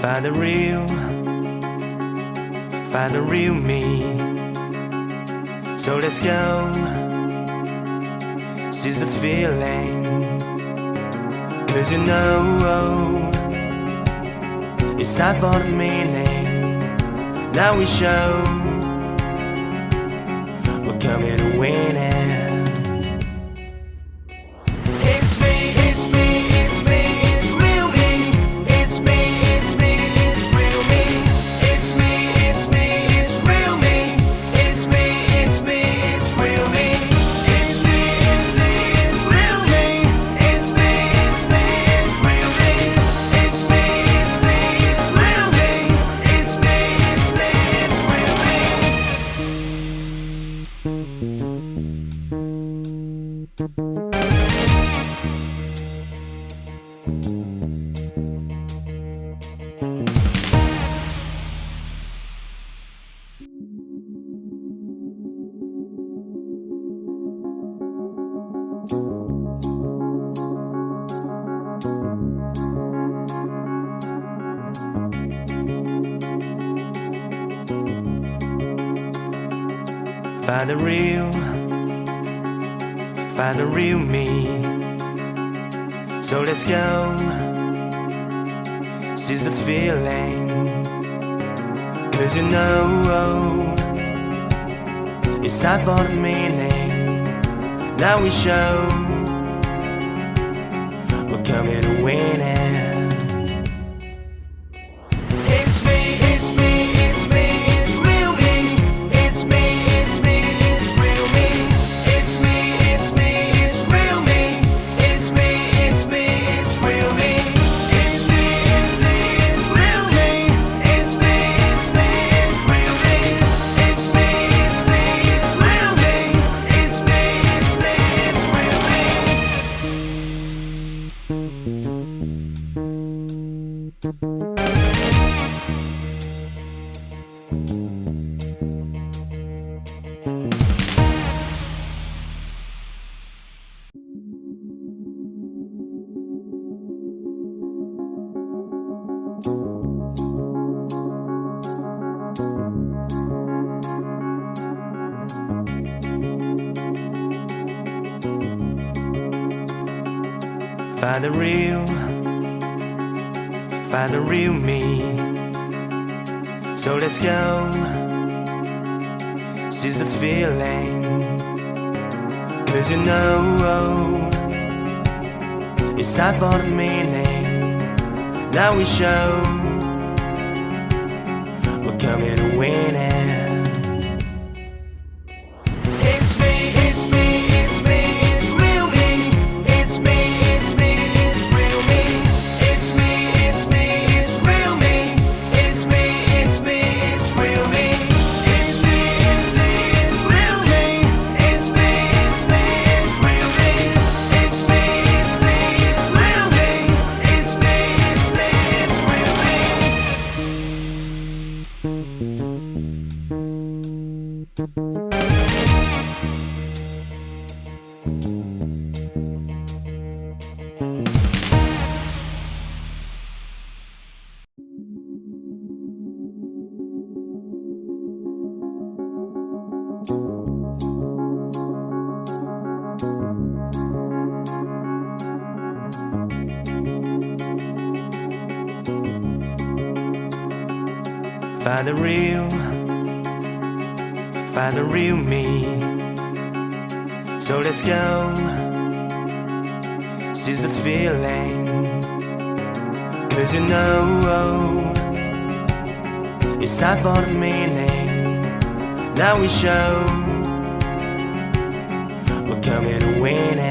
Find the real me. So let's go, seize the feeling. 'Cause you know it's time for the meaning. Now we show we're coming to win it. Find the real me. So let's go, seize the feeling. 'Cause you know it's time for the meaning. Now we show we're coming to win it. Find the real me. So let's go, seize the feeling. 'Cause you know it's time for the meaning. Now we show we're coming to win it. Find the real me. So let's go, seize the feeling. 'Cause you know it's time for the meaning. Now we show we're coming to win it.